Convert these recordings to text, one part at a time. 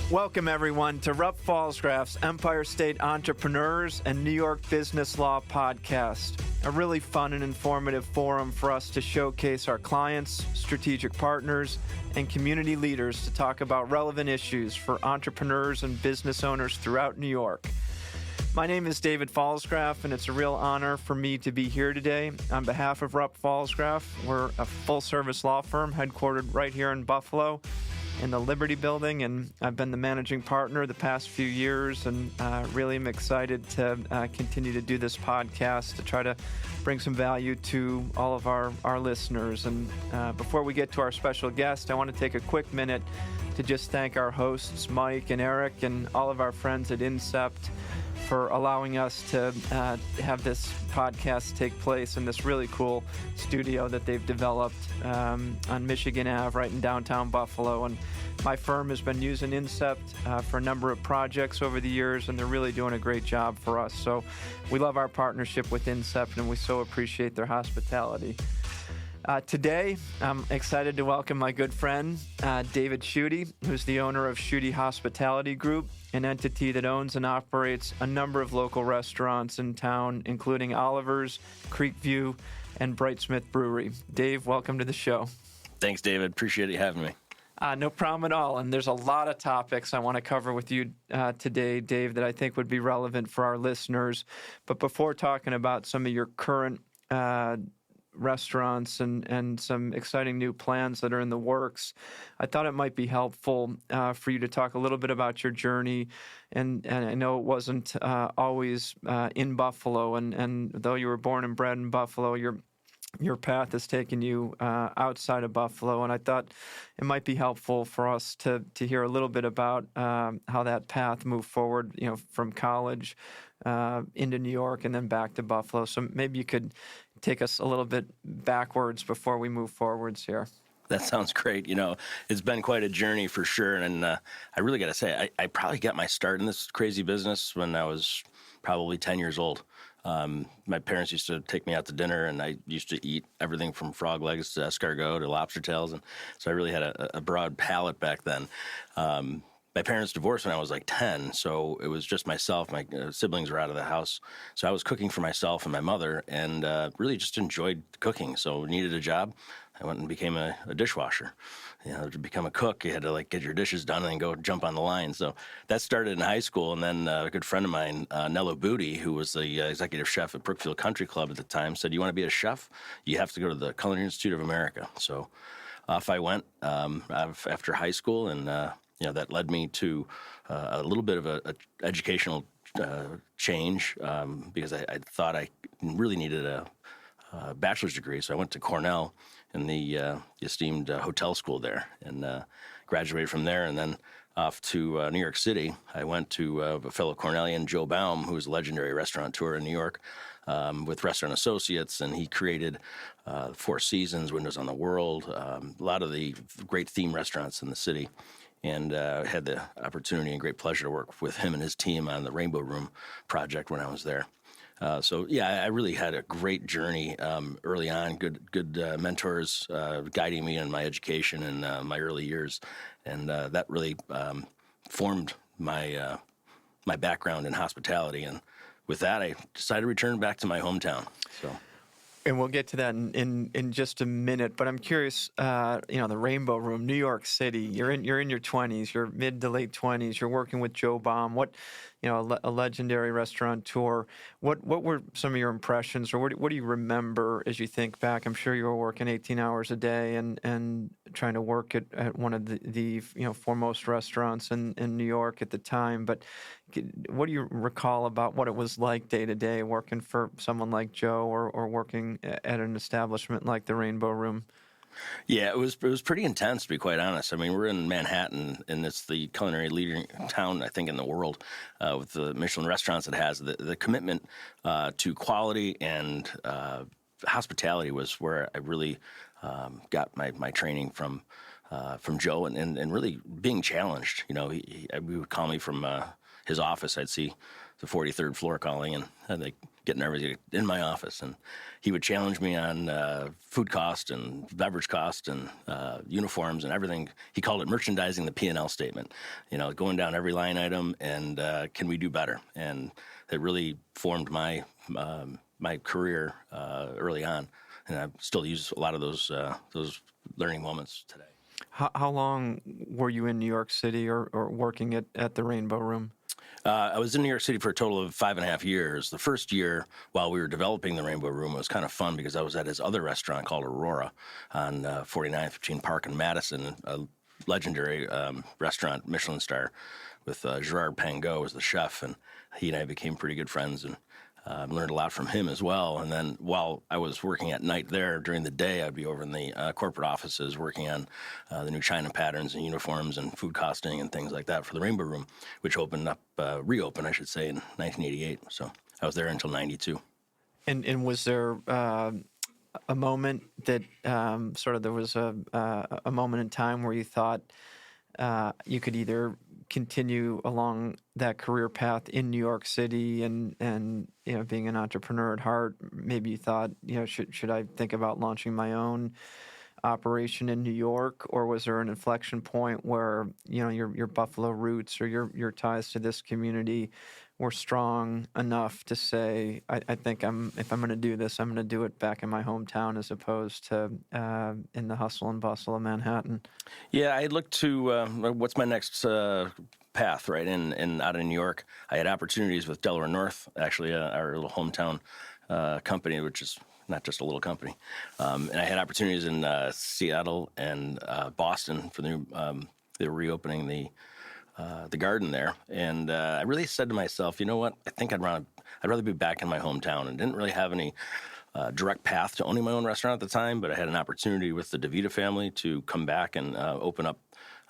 Welcome, everyone, to Rupp Falsgraph's Empire State Entrepreneurs and New York Business Law podcast, a really fun and informative forum for us to showcase our clients, strategic partners, and community leaders to talk about relevant issues for entrepreneurs and business owners throughout New York. My name is David Falsgraph, and it's a real honor for me to be here today. On behalf of Rupp Falsgraph, we're a full-service law firm headquartered right here in Buffalo, in the Liberty Building, and I've been the managing partner the past few years, and really am excited to continue to do this podcast to try to bring some value to all of our listeners. And before we get to our special guest, I want to take a quick minute to just thank our hosts, Mike and Eric, and all of our friends at Incept for allowing us to have this podcast take place in this really cool studio that they've developed on Michigan Ave right in downtown Buffalo. And my firm has been using Incept for a number of projects over the years, and they're really doing a great job for us. So we love our partnership with Incept, and we so appreciate their hospitality. Today, I'm excited to welcome my good friend, David Schutte, who's the owner of Schutte Hospitality Group, an entity that owns and operates a number of local restaurants in town, including Oliver's, Creekview, and Britesmith Brewery. Dave, welcome to the show. Thanks, David. Appreciate you having me. No problem at all. And there's a lot of topics I want to cover with you today, Dave, that I think would be relevant for our listeners. But before talking about some of your current restaurants and some exciting new plans that are in the works, I thought it might be helpful for you to talk a little bit about your journey. And I know it wasn't always in Buffalo, and though you were born and bred in Buffalo, your path has taken you outside of Buffalo, and I thought it might be helpful for us to hear a little bit about how that path moved forward, from college into New York and then back to Buffalo. So maybe you could take us a little bit backwards before we move forwards here. That sounds great. It's been quite a journey for sure, and I really got to say, I probably got my start in this crazy business when I was probably 10 years old. My parents used to take me out to dinner, and I used to eat everything from frog legs to escargot to lobster tails, and so I really had a broad palate back then. My parents divorced when I was like 10, so it was just myself. My siblings were out of the house, so I was cooking for myself and my mother, and really just enjoyed cooking. So needed a job. I went and became a dishwasher. To become a cook, you had to get your dishes done and then go jump on the line. So that started in high school, and then a good friend of mine, Nello Booty, who was the executive chef at Brookfield Country Club at the time, said, "You want to be a chef? You have to go to the Culinary Institute of America." So off I went after high school, and that led me to a little bit of a educational change because I thought I really needed a bachelor's degree. So I went to Cornell in the esteemed hotel school there and graduated from there, and then off to New York City. I went to a fellow Cornellian, Joe Baum, who was a legendary restaurateur in New York with Restaurant Associates, and he created Four Seasons, Windows on the World, a lot of the great theme restaurants in the city. And had the opportunity and great pleasure to work with him and his team on the Rainbow Room project when I was there. I really had a great journey early on. Good mentors guiding me in my education and my early years, and that really formed my background in hospitality. And with that, I decided to return back to my hometown. So. And we'll get to that in just a minute. But I'm curious, the Rainbow Room, New York City. You're in your 20s, you're mid to late 20s. You're working with Joe Baum. A legendary restaurateur. What were some of your impressions, or what do you remember as you think back? I'm sure you were working 18 hours a day and trying to work at one of the foremost restaurants in New York at the time. But what do you recall about what it was like day to day working for someone like Joe or working at an establishment like the Rainbow Room? Yeah, it was pretty intense, to be quite honest. I mean, we're in Manhattan, and it's the culinary leading town, I think, in the world with the Michelin restaurants it has. The commitment to quality and hospitality was where I really got my training from Joe and really being challenged. He would call me from his office. I'd see the 43rd floor calling, and I'd getting everything in my office. And he would challenge me on food cost and beverage cost and uniforms and everything. He called it merchandising the P&L statement, going down every line item and can we do better? And it really formed my my career early on. And I still use a lot of those learning moments today. How long were you in New York City or working at the Rainbow Room? I was in New York City for a total of 5.5 years. The first year, while we were developing the Rainbow Room, it was kind of fun because I was at his other restaurant called Aurora on 49th between Park and Madison, a legendary restaurant, Michelin star, with Gerard Pangot as the chef, and he and I became pretty good friends and learned a lot from him as well. And then while I was working at night there, during the day, I'd be over in the corporate offices working on the new China patterns and uniforms and food costing and things like that for the Rainbow Room, which reopened, I should say, in 1988. So I was there until 92. And was there a moment that there was a moment in time where you thought you could either continue along that career path in New York City and being an entrepreneur at heart, maybe you thought, should I think about launching my own operation in New York, or was there an inflection point where your Buffalo roots or your ties to this community were strong enough to say, I think if I'm going to do this, I'm going to do it back in my hometown as opposed to in the hustle and bustle of Manhattan? Yeah, I looked to what's my next path, right? And out of New York, I had opportunities with Delaware North, actually, our little hometown company, which is not just a little company. And I had opportunities in Seattle and Boston for the new, they were reopening the garden there. And I really said to myself, you know what? I think I'd rather be back in my hometown, and didn't really have any direct path to owning my own restaurant at the time, but I had an opportunity with the DeVita family to come back and open up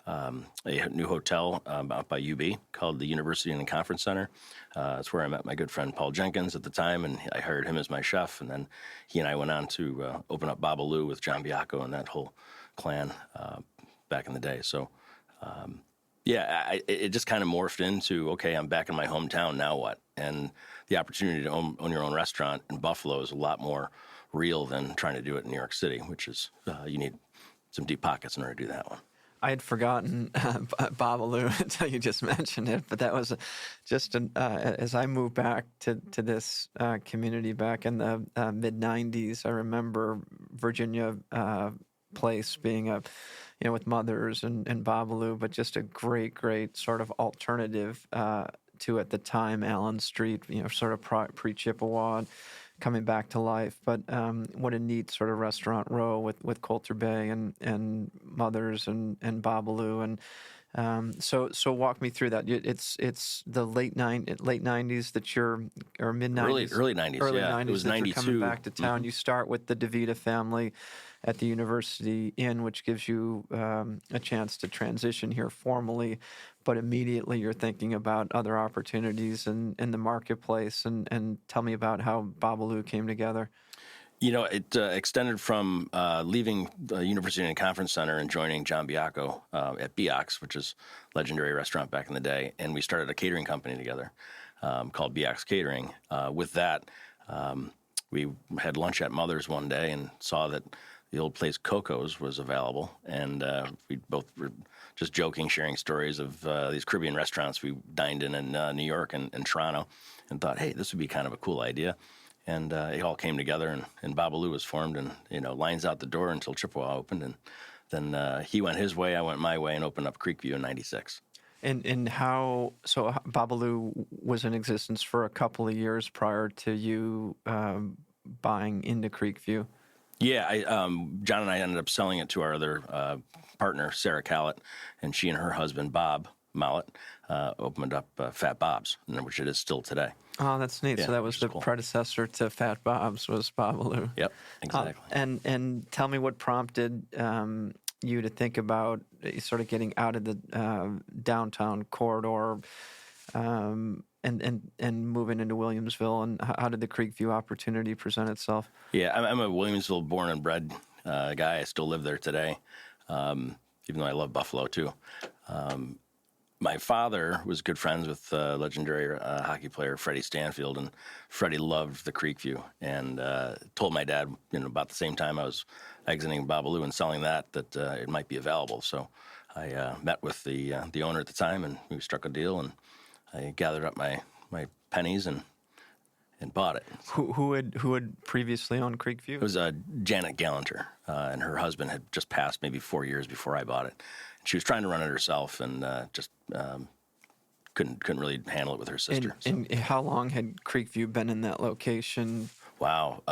a new hotel out by UB called the University and Conference Center. It's where I met my good friend Paul Jenkins at the time, and I hired him as my chef. And then he and I went on to open up Babaloo with John Biacco and that whole clan back in the day. So, it just kind of morphed into, okay, I'm back in my hometown, now what? And the opportunity to own your own restaurant in Buffalo is a lot more real than trying to do it in New York City, which is, you need some deep pockets in order to do that one. I had forgotten Babaloo until you just mentioned it, but that was just as I moved back to this community back in the mid-'90s, I remember Virginia Place being with Mothers and Babaloo, but just a great sort of alternative to, at the time, Allen Street, sort of pre-Chippewa, coming back to life. But what a neat sort of restaurant row with Coulter Bay and Mothers and Babaloo. And so walk me through that. It's the late 90s that you're, or mid-'90s? Early 90s, Early yeah. 90s It was that 92. You're coming back to town. Mm-hmm. You start with the DeVita family at the University Inn, which gives you a chance to transition here formally, but immediately you're thinking about other opportunities in the marketplace. And tell me about how Babaloo came together. It extended from leaving the University and Conference Center and joining John Biacco at Biac's, which is a legendary restaurant back in the day, and we started a catering company together called Biac's Catering. With that, we had lunch at Mother's one day and saw that the old place Coco's was available, and we both were just joking, sharing stories of these Caribbean restaurants we dined in New York and Toronto, and thought, hey, this would be kind of a cool idea. And it all came together, and Babaloo was formed, and lines out the door until Chippewa opened, and then he went his way, I went my way, and opened up Creekview in '96. And how? So Babaloo was in existence for a couple of years prior to you buying into Creekview. Yeah, John and I ended up selling it to our other partner, Sarah Callett, and she and her husband, Bob Mallet, opened up Fat Bob's, which it is still today. Oh, that's neat. Yeah, So that was the cool predecessor to Fat Bob's, was Babaloo. Yep, exactly. And tell me what prompted you to think about sort of getting out of the downtown corridor and moving into Williamsville, and how did the Creekview opportunity present itself? Yeah, I'm a Williamsville born and bred guy. I still live there today, even though I love Buffalo too. my father was good friends with legendary hockey player Freddie Stanfield, and Freddie loved the Creekview, and told my dad, about the same time I was exiting Babaloo and selling that it might be available. So I met with the owner at the time, and we struck a deal, and I gathered up my pennies and bought it. Who had previously owned Creekview? It was Janet Gallanter, and her husband had just passed maybe 4 years before I bought it. She was trying to run it herself, and just couldn't really handle it with her sister. And how long had Creekview been in that location? Wow.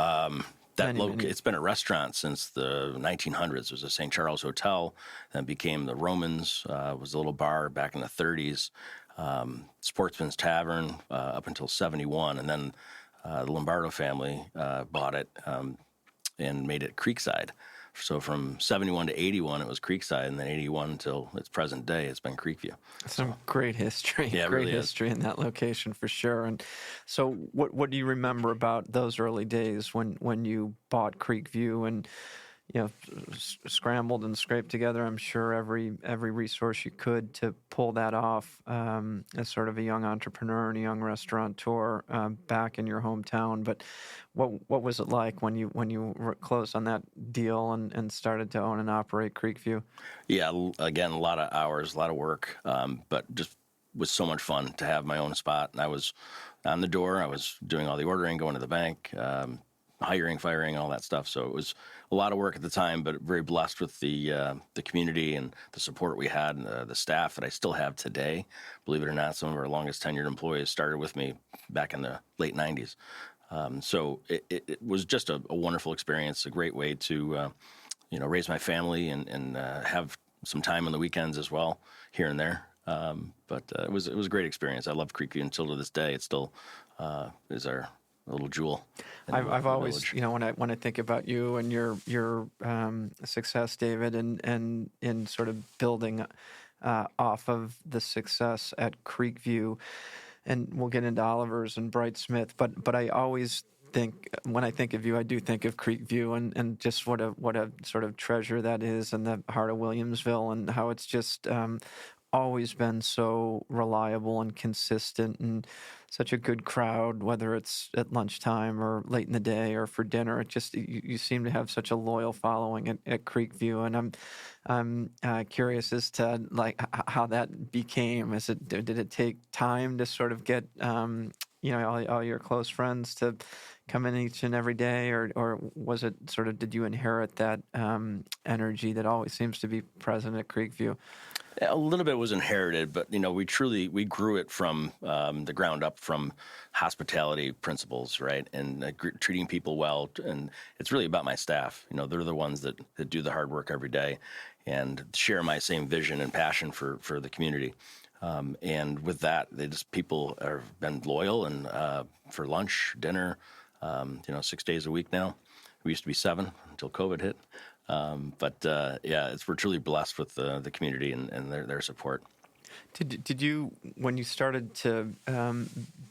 It's been a restaurant since the 1900s. It was a St. Charles Hotel, then became the Romans, was a little bar back in the 30s, Sportsman's Tavern up until 71, and then the Lombardo family bought it and made it Creekside. So from 71 to 81, it was Creekside, and then 81 until its present day, it's been Creekview. Some great history. Yeah, great really history in that location for sure. And so what do you remember about those early days when you bought Creekview and scrambled and scraped together, I'm sure, every resource you could to pull that off as sort of a young entrepreneur and a young restaurateur back in your hometown. But what was it like when you closed on that deal and started to own and operate Creekview? Yeah, again, a lot of hours, a lot of work, but just was so much fun to have my own spot. And I was on the door. I was doing all the ordering, going to the bank, hiring, firing, all that stuff. So it was a lot of work at the time, but very blessed with the community and the support we had, and the staff that I still have today. Believe it or not, some of our longest tenured employees started with me back in the late 90s. So it was just a wonderful experience, a great way to raise my family and have some time on the weekends as well, here and there. But it was a great experience. I love Creekview until to this day. It still is our little jewel. I've always, when I think about you and your success, David, and in sort of building off of the success at Creekview, and we'll get into Oliver's and Britesmith, but I always think, when I think of you, I do think of Creekview and just what a sort of treasure that is in the heart of Williamsville, and how it's just always been so reliable and consistent, and such a good crowd, whether it's at lunchtime or late in the day or for dinner. It just, you seem to have such a loyal following at Creekview, and I'm curious as to how that became. Did it take time to sort of get all your close friends to come in each and every day, or was it sort of, did you inherit that energy that always seems to be present at Creekview? A little bit was inherited, but we grew it from the ground up, from hospitality principles, right, and treating people well. And it's really about my staff. They're the ones that do the hard work every day, and share my same vision and passion for the community. And with that, people have been loyal, and for lunch, dinner, 6 days a week now. We used to be 7 until COVID hit. We're truly blessed with the community and their support. Did you, when you started to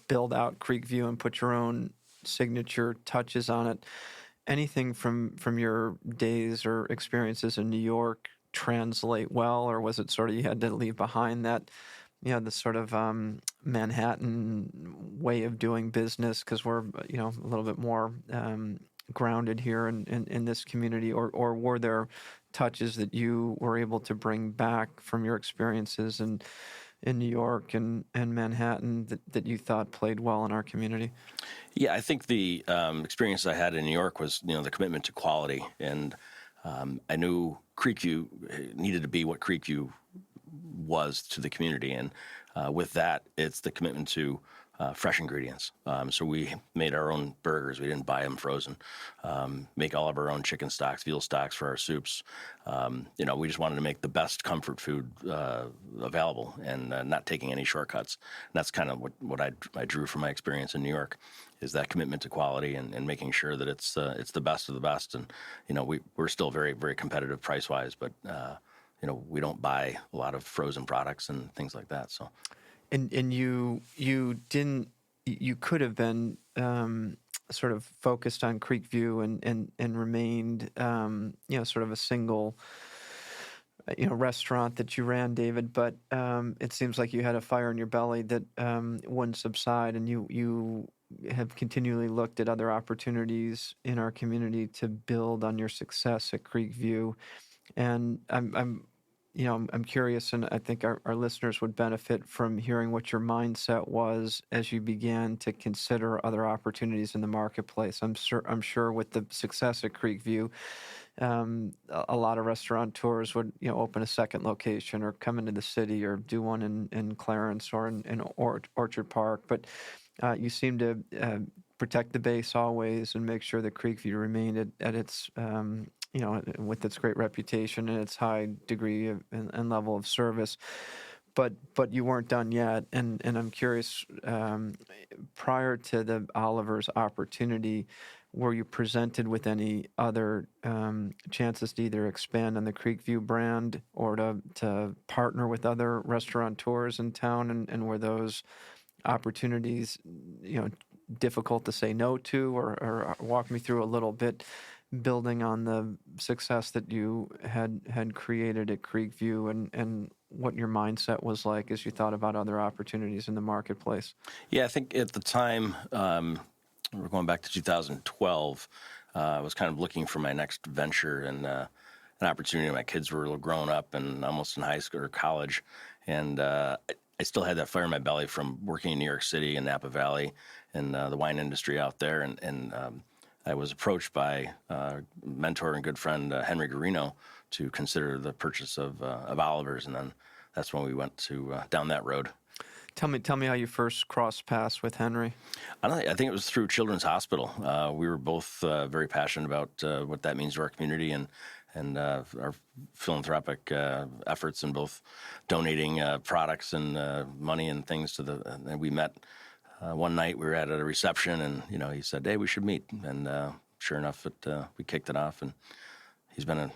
build out Creekview and put your own signature touches on it, anything from your days or experiences in New York translate well, or was it sort of you had to leave behind that, the sort of Manhattan way of doing business, because we're a little bit more grounded here in this community, or were there touches that you were able to bring back from your experiences in New York and Manhattan that you thought played well in our community? Yeah, I think the experience I had in New York was the commitment to quality, and I knew Creekview needed to be what Creekview was to the community, and with that, it's the commitment to fresh ingredients. So we made our own burgers. We didn't buy them frozen. Make all of our own chicken stocks, veal stocks for our soups. We just wanted to make the best comfort food available, and not taking any shortcuts. And that's kind of what I drew from my experience in New York, is that commitment to quality and making sure that it's the best of the best. And we're still very, very competitive price wise, but we don't buy a lot of frozen products and things like that. So. And you could have been sort of focused on Creekview and remained sort of a single restaurant that you ran, David, but it seems like you had a fire in your belly that wouldn't subside, and you have continually looked at other opportunities in our community to build on your success at Creekview. And I'm curious, and I think our listeners would benefit from hearing what your mindset was as you began to consider other opportunities in the marketplace. I'm sure with the success at Creekview, a lot of restaurateurs would open a second location or come into the city or do one in Clarence or in Orchard Park. But you seem to protect the base always and make sure that Creekview remained at its with its great reputation and its high degree and level of service. But you weren't done yet, and I'm curious, prior to the Oliver's opportunity, were you presented with any other chances to either expand on the Creekview brand or to partner with other restaurateurs in town, and were those opportunities, difficult to say no to, or walk me through a little bit, building on the success that you had created at Creekview and what your mindset was like as you thought about other opportunities in the marketplace. Yeah, I think at the time, we're going back to 2012, I was kind of looking for my next venture and an opportunity. My kids were grown up and almost in high school or college, and I still had that fire in my belly from working in New York City and Napa Valley and the wine industry out there. And I was approached by a mentor and good friend, Henry Garino, to consider the purchase of Oliver's. And then that's when we went to down that road. Tell me how you first crossed paths with Henry. I think it was through Children's Hospital. We were both very passionate about what that means to our community and our philanthropic efforts in both donating products and money and things to the. And we met one night. We were at a reception, and he said, "Hey, we should meet." And sure enough, we kicked it off, and he's been a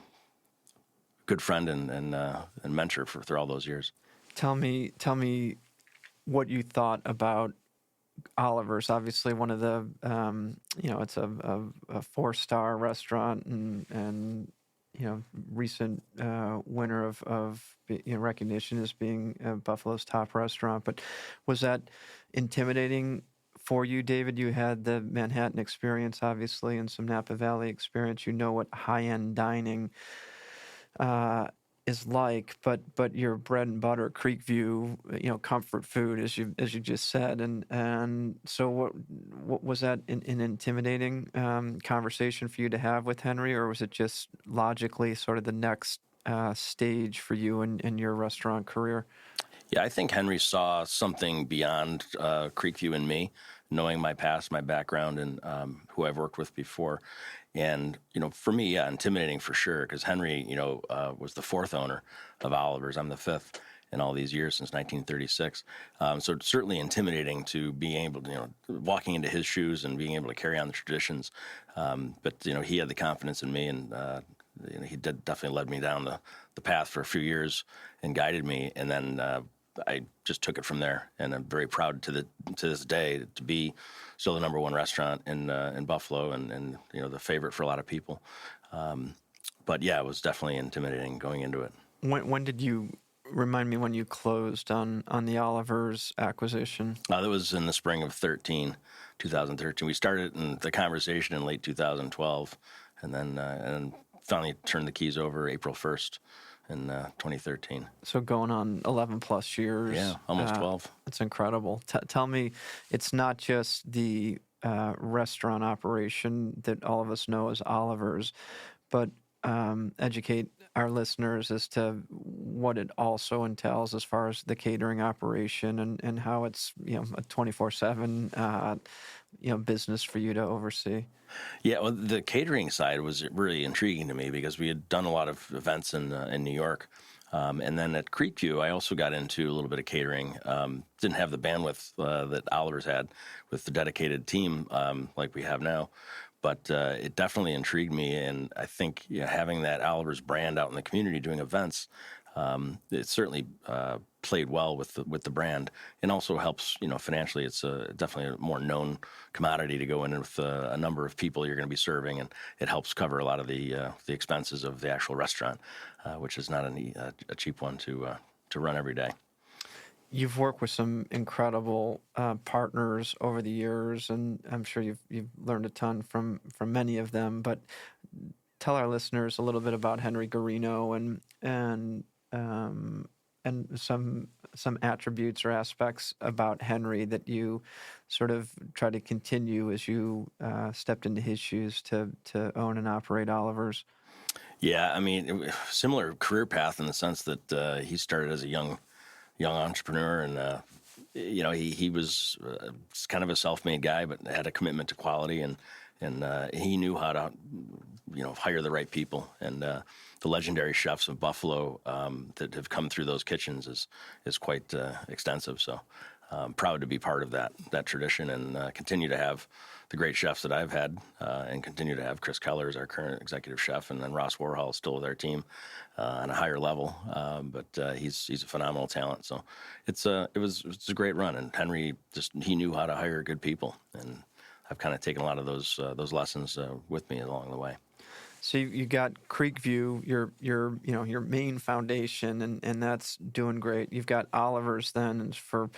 good friend and mentor through all those years. Tell me what you thought about Oliver's. Obviously, one of the it's a 4-star restaurant and recent winner of recognition as being Buffalo's top restaurant. But was that intimidating for you, David? You had the Manhattan experience, obviously, and some Napa Valley experience. You know what high-end dining is like, but your bread and butter, Creekview, comfort food, as you just said, and so what was that an intimidating conversation for you to have with Henry, or was it just logically sort of the next stage for you in your restaurant career? Yeah, I think Henry saw something beyond Creekview in me, knowing my past, my background, and who I've worked with before. And, for me, yeah, intimidating for sure, because Henry, was the 4th owner of Oliver's. I'm the 5th in all these years since 1936. So it's certainly intimidating to be able to, walking into his shoes and being able to carry on the traditions. But, he had the confidence in me, and he definitely led me down the path for a few years and guided me. And then I just took it from there, and I'm very proud to this day to be still the number 1 restaurant in Buffalo, and the favorite for a lot of people. But yeah, it was definitely intimidating going into it. When did you remind me when you closed on the Oliver's acquisition? That was in the spring of 2013. We started in the conversation in late 2012, and then finally turned the keys over April 1st. In 2013. So going on 11 plus years. Yeah, almost 12. It's incredible. Tell me, it's not just the restaurant operation that all of us know as Oliver's, but educate our listeners as to what it also entails as far as the catering operation and how it's a 24/7 business for you to oversee. Yeah, well, the catering side was really intriguing to me because we had done a lot of events in New York. And then at Creekview, I also got into a little bit of catering. Didn't have the bandwidth that Oliver's had with the dedicated team like we have now. But it definitely intrigued me. And I think having that Oliver's brand out in the community doing events it certainly played well with the brand, and also helps, financially. It's definitely a more known commodity to go in with a number of people you're going to be serving, and it helps cover a lot of the expenses of the actual restaurant, which is not a cheap one to run every day. You've worked with some incredible partners over the years, and I'm sure you've learned a ton from many of them. But tell our listeners a little bit about Henry Garino and some attributes or aspects about Henry that you sort of try to continue as you stepped into his shoes to own and operate Oliver's. Yeah, I mean, similar career path in the sense that he started as a young entrepreneur, and he was kind of a self-made guy, but had a commitment to quality, and he knew how to hire the right people, and the legendary chefs of Buffalo that have come through those kitchens is quite extensive. So I'm proud to be part of that tradition, and continue to have the great chefs that I've had, and continue to have Chris Keller as our current executive chef, and then Ross Warhol still with our team on a higher level. But he's a phenomenal talent. So it's a great run, and Henry he knew how to hire good people, and I've kind of taken a lot of those lessons with me along the way. So you got Creekview, your main foundation, and that's doing great. You've got Oliver's then, and for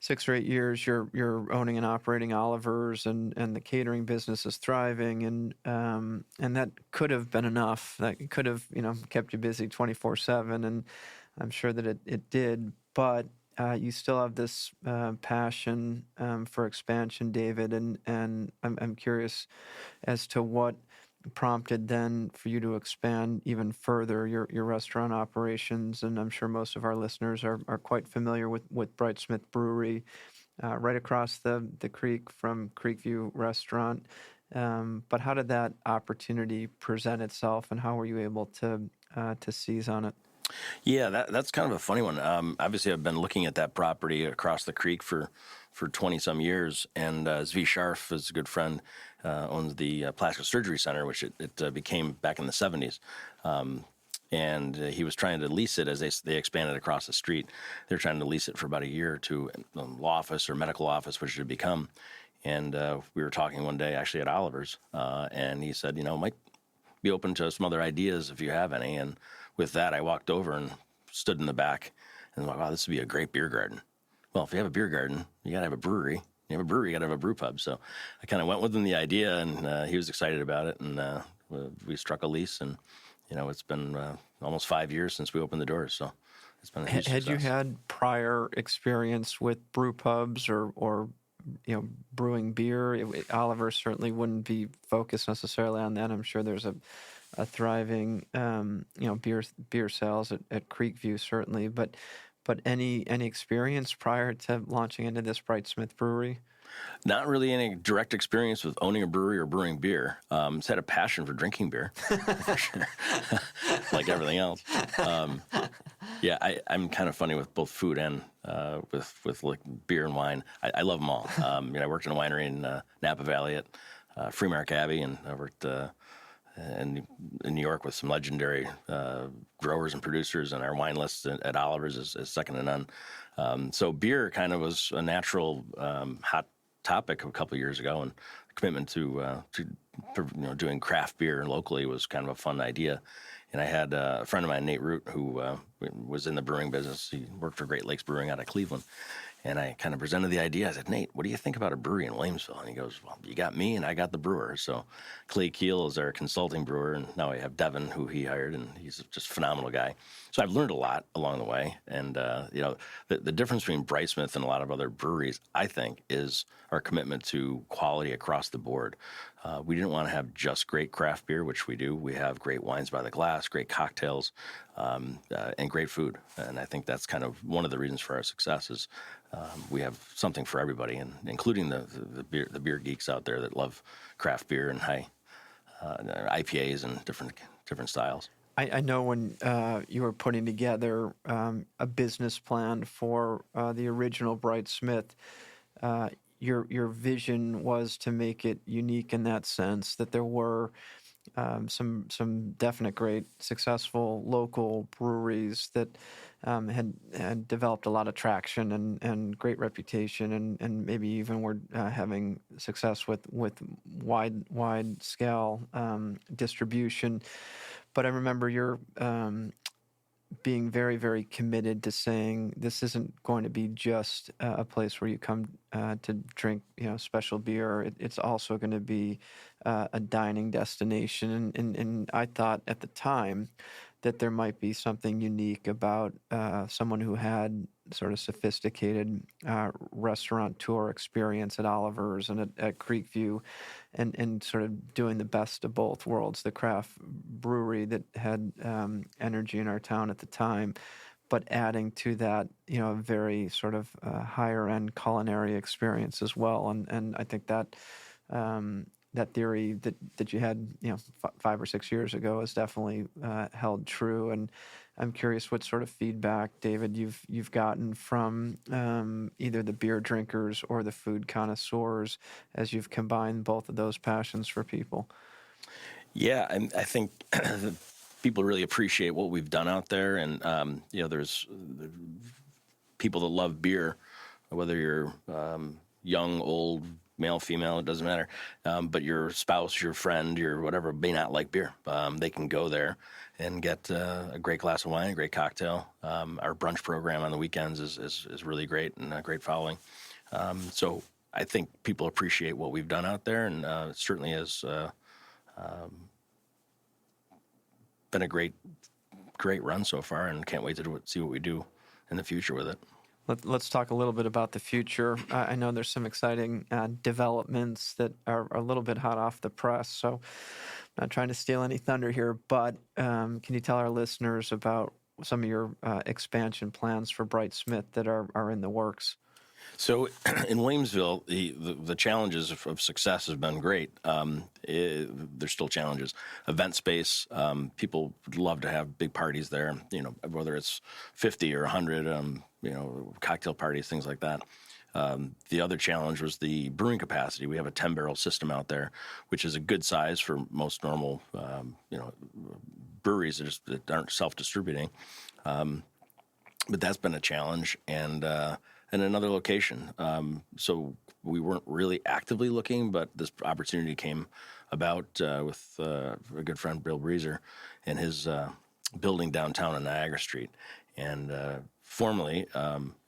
6 or 8 years you're owning and operating Oliver's, and the catering business is thriving, and that could have been enough. That could have kept you busy 24/7, and I'm sure that it did. But you still have this passion for expansion, David, and I'm curious as to what prompted then for you to expand even further your restaurant operations. And I'm sure most of our listeners are quite familiar with Britesmith Brewery, right across the creek from Creekview Restaurant. But how did that opportunity present itself, and how were you able to seize on it? Yeah, that's kind of a funny one. Obviously, I've been looking at that property across the creek for 20 some years, and Zvi Sharf is a good friend, owns the plastic surgery center, which it became back in the 70s. And he was trying to lease it as they expanded across the street. They're trying to lease it for about a year or two, law office or medical office, which it had become. And we were talking one day actually at Oliver's, and he said, might be open to some other ideas if you have any. And with that, I walked over and stood in the back and I'm like, wow, this would be a great beer garden. Well, if you have a beer garden, you got to have a brewery. You have a brewery, you got to have a brew pub. So I kind of went with him the idea, and he was excited about it. And we struck a lease, and it's been almost 5 years since we opened the doors. So it's been a huge success. Had you had prior experience with brew pubs or brewing beer? Oliver certainly wouldn't be focused necessarily on that. I'm sure there's a thriving beer sales at Creekview certainly, but any experience prior to launching into this Britesmith brewery? Not really any direct experience with owning a brewery or brewing beer. Just had a passion for drinking beer, for sure, like everything else. I'm kind of funny with both food and with like beer and wine. I love them all. I worked in a winery in Napa Valley at Freemark Abbey, and I worked in New York with some legendary growers and producers, and our wine list at Oliver's is second to none. So beer kind of was a natural hot topic a couple of years ago, and the commitment to doing craft beer locally was kind of a fun idea. And I had a friend of mine, Nate Root, who was in the brewing business. He worked for Great Lakes Brewing out of Cleveland. And I kind of presented the idea. I said, Nate, what do you think about a brewery in Williamsville? And he goes, well, you got me and I got the brewer. So Clay Keel is our consulting brewer. And now I have Devin, who he hired, and he's just a phenomenal guy. So I've learned a lot along the way. And, the difference between Britesmith and a lot of other breweries, I think, is our commitment to quality across the board. We didn't want to have just great craft beer, which we do. We have great wines by the glass, great cocktails, and great food. And I think that's kind of one of the reasons for our success is we have something for everybody, and including the beer geeks out there that love craft beer and high IPAs and different styles. I know when you were putting together a business plan for the original Britesmith, your vision was to make it unique in that sense, that there were some definite great successful local breweries that had developed a lot of traction and great reputation, and maybe even were having success with wide scale distribution. But I remember your being very, very committed to saying this isn't going to be just a place where you come to drink, special beer. It's also going to be a dining destination. And I thought at the time that there might be something unique about someone who had sort of sophisticated restaurateur experience at Oliver's and at Creekview, and sort of doing the best of both worlds, the craft brewery that had energy in our town at the time, but adding to that, a very sort of higher end culinary experience as well. And I think that that theory that you had, 5 or 6 years ago is definitely held true. And I'm curious what sort of feedback, David, you've gotten from either the beer drinkers or the food connoisseurs as you've combined both of those passions for people. Yeah, I think people really appreciate what we've done out there, and there's people that love beer, whether you're young, old, male, female, it doesn't matter. But your spouse, your friend, your whatever may not like beer. They can go there and get a great glass of wine, a great cocktail. Our brunch program on the weekends is really great and a great following. So I think people appreciate what we've done out there, and it certainly has been a great run so far, and can't wait to see what we do in the future with it. Let's talk a little bit about the future. I know there's some exciting developments that are a little bit hot off the press, so I'm not trying to steal any thunder here, but can you tell our listeners about some of your expansion plans for Britesmith that are in the works? So in Williamsville, the challenges of success have been great. There's still challenges. Event space, people would love to have big parties there, whether it's 50 or 100, cocktail parties, things like that. The other challenge was the brewing capacity. We have a 10-barrel system out there, which is a good size for most normal, breweries that aren't self-distributing. But that's been a challenge, and another location. So we weren't really actively looking, but this opportunity came about with a good friend, Bill Breezer, and his building downtown on Niagara Street. And formerly,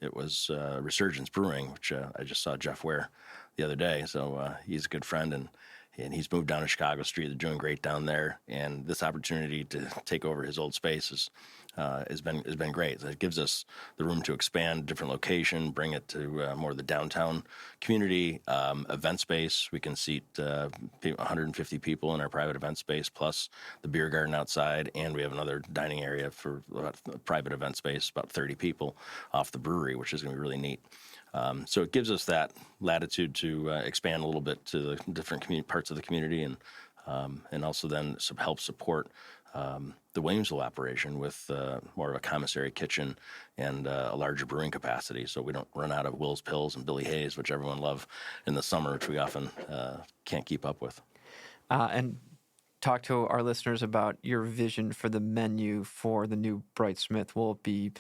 it was Resurgence Brewing, which I just saw Jeff Ware the other day. So he's a good friend, and he's moved down to Chicago Street. They're doing great down there. And this opportunity to take over his old space has been great. It gives us the room to expand, different location, bring it to more of the downtown community. Event space, we can seat 150 people in our private event space, plus the beer garden outside, and we have another dining area for private event space, about 30 people off the brewery, which is going to be really neat. So it gives us that latitude to expand a little bit to the different parts of the community, and also then help support the Williamsville operation with more of a commissary kitchen and a larger brewing capacity, so we don't run out of Will's Pills and Billy Hayes, which everyone loves in the summer, which we often can't keep up with. And talk to our listeners about your vision for the menu for the new Britesmith. Will it be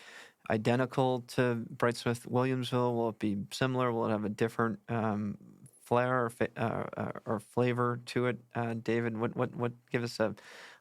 identical to Britesmith Williamsville? Will it be similar? Will it have a different flair or flavor to it? David, what give us a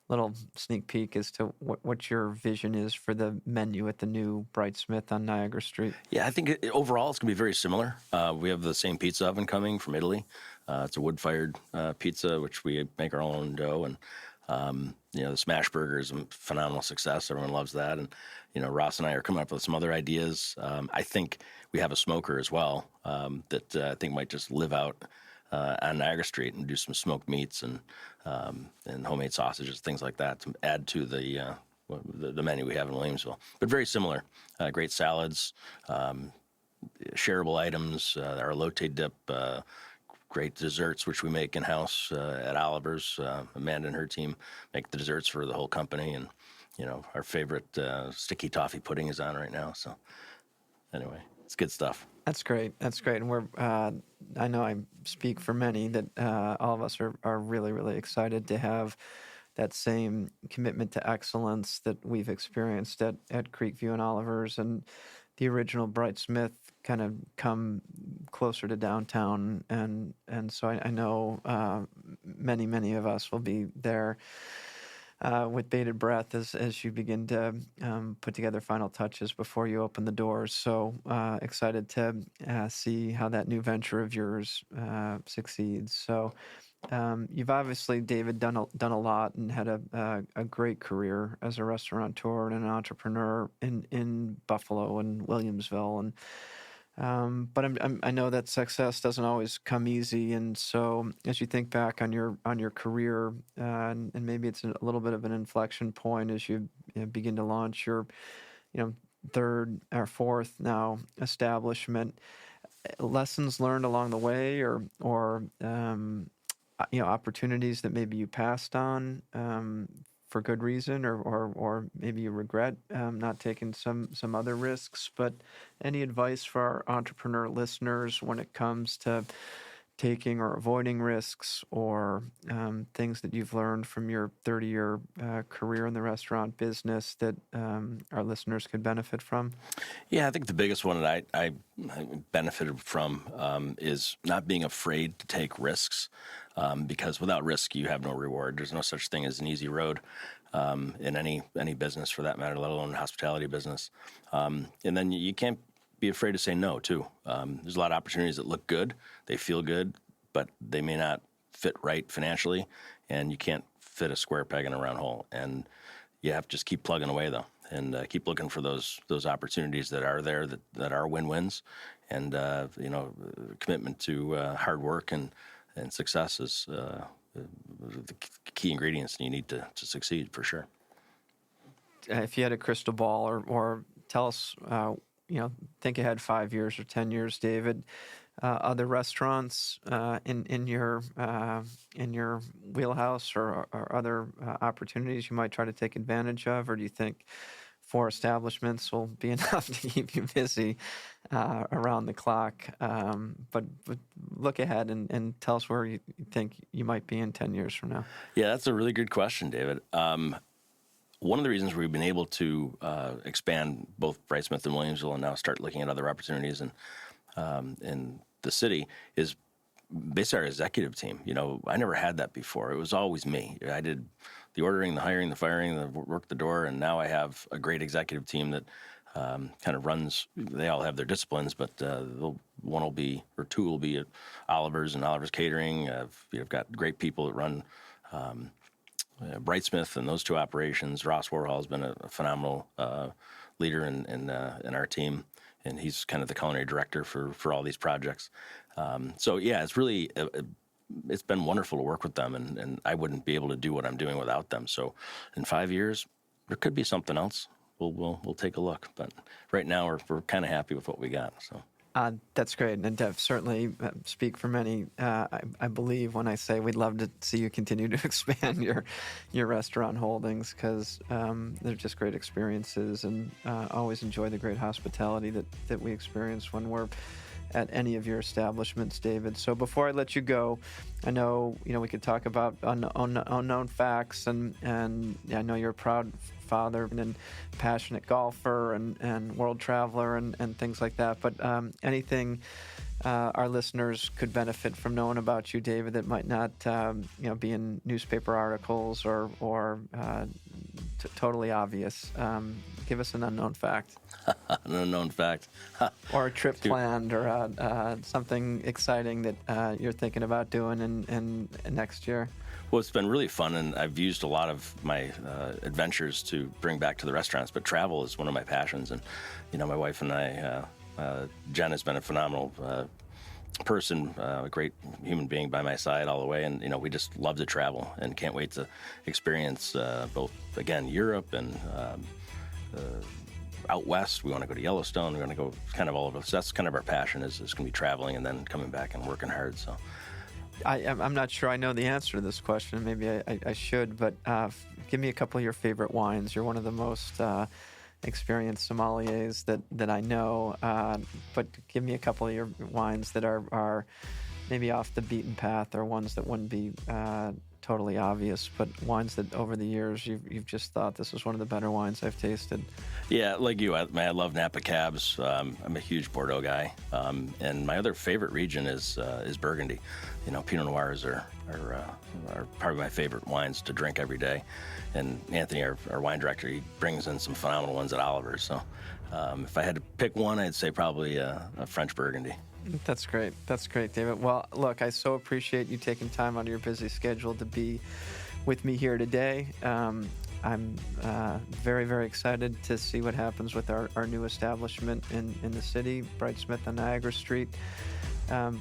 little sneak peek as to what your vision is for the menu at the new Britesmith on Niagara Street? Yeah, I think overall it's going to be very similar. We have the same pizza oven coming from Italy. It's a wood-fired pizza, which we make our own dough, and the smash burger is a phenomenal success. Everyone loves that, and Ross and I are coming up with some other ideas. I think we have a smoker as well that I think might just live out on Niagara Street and do some smoked meats and homemade sausages, things like that, to add to the menu we have in Williamsville. But very similar. Great salads, shareable items, our elote dip, great desserts, which we make in-house at Oliver's. Amanda and her team make the desserts for the whole company, and our favorite sticky toffee pudding is on right now. So anyway. it's good stuff. That's great. That's great. And I know I speak for many that all of us are really, really excited to have that same commitment to excellence that we've experienced at Creekview and Oliver's, and the original Britesmith kind of come closer to downtown. And so I know many of us will be there with bated breath as you begin to put together final touches before you open the doors. So excited to see how that new venture of yours succeeds. So you've obviously, David, done a lot and had a great career as a restaurateur and an entrepreneur in Buffalo and Williamsville, and but I know that success doesn't always come easy, and so as you think back on your career, and maybe it's a little bit of an inflection point as you begin to launch your, third or fourth now establishment, lessons learned along the way, or opportunities that maybe you passed on for good reason, or maybe you regret not taking some other risks. But any advice for our entrepreneur listeners when it comes to taking or avoiding risks, or things that you've learned from your 30-year career in the restaurant business that our listeners could benefit from? Yeah, I think the biggest one that I benefited from is not being afraid to take risks, because without risk, you have no reward. There's no such thing as an easy road in any business, for that matter, let alone hospitality business. And then you can't be afraid to say no, too. There's a lot of opportunities that look good, they feel good, but they may not fit right financially, and you can't fit a square peg in a round hole. And you have to just keep plugging away, though, and keep looking for those opportunities that are there, that are win-wins. And, commitment to hard work and success is the key ingredients you need to succeed, for sure. If you had a crystal ball, or tell us, think ahead 5 years or 10 years, David, other restaurants in your wheelhouse, or other opportunities you might try to take advantage of, or do you think 4 establishments will be enough to keep you busy around the clock? But look ahead and tell us where you think you might be in 10 years from now. Yeah, that's a really good question, David. One of the reasons we've been able to expand both Britesmith and Williamsville, and now start looking at other opportunities in the city, is basically our executive team. I never had that before. It was always me. I did the ordering, the hiring, the firing, the work the door, and now I have a great executive team that kind of runs. They all have their disciplines, but one will be, or 2 will be at Oliver's and Oliver's Catering. I've got great people that run Britesmith and those 2 operations. Ross Warhol has been a phenomenal leader in our team, and he's kind of the culinary director for all these projects. So yeah, it's really it's been wonderful to work with them, and I wouldn't be able to do what I'm doing without them. So in 5 years, there could be something else. We'll take a look, but right now we're kind of happy with what we got. So. That's great, and Dev, certainly speak for many. I believe when I say we'd love to see you continue to expand your restaurant holdings, because they're just great experiences, and always enjoy the great hospitality that we experience when we're at any of your establishments, David. So before I let you go, I know we could talk about unknown facts, and I know you're a proud father and passionate golfer and world traveler and things like that. But anything our listeners could benefit from knowing about you, David, that might not be in newspaper articles or totally obvious. Give us an unknown fact. An unknown fact. Or a trip planned, or something exciting that you're thinking about doing in next year. Well, it's been really fun, and I've used a lot of my adventures to bring back to the restaurants, but travel is one of my passions. And, my wife and I, Jen has been a phenomenal person, a great human being by my side all the way. And, we just love to travel and can't wait to experience both, again, Europe and out west. We want to go to Yellowstone. We want to go kind of all over. So that's kind of our passion, is going to be traveling and then coming back and working hard. So I'm not sure I know the answer to this question. Maybe I should, but give me a couple of your favorite wines. You're one of the most experienced sommeliers that I know. But give me a couple of your wines that are maybe off the beaten path, or ones that wouldn't be totally obvious, but wines that over the years you've just thought this is one of the better wines I've tasted. Yeah, like you, I love Napa Cabs. I'm a huge Bordeaux guy, and my other favorite region is Burgundy. You know, Pinot Noirs are probably my favorite wines to drink every day. And Anthony, our wine director, he brings in some phenomenal ones at Oliver's. So if I had to pick one, I'd say probably a French Burgundy. That's great. That's great, David. Well, look, I so appreciate you taking time out of your busy schedule to be with me here today. I'm very, very excited to see what happens with our new establishment in the city, Britesmith on Niagara Street.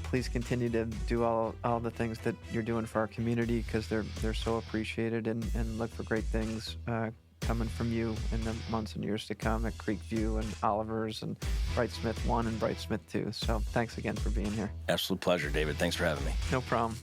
Please continue to do all the things that you're doing for our community, because they're so appreciated, and look for great things coming from you in the months and years to come at Creekview and Oliver's and Britesmith 1 and Britesmith 2. So thanks again for being here. Absolute pleasure, David. Thanks for having me. No problem.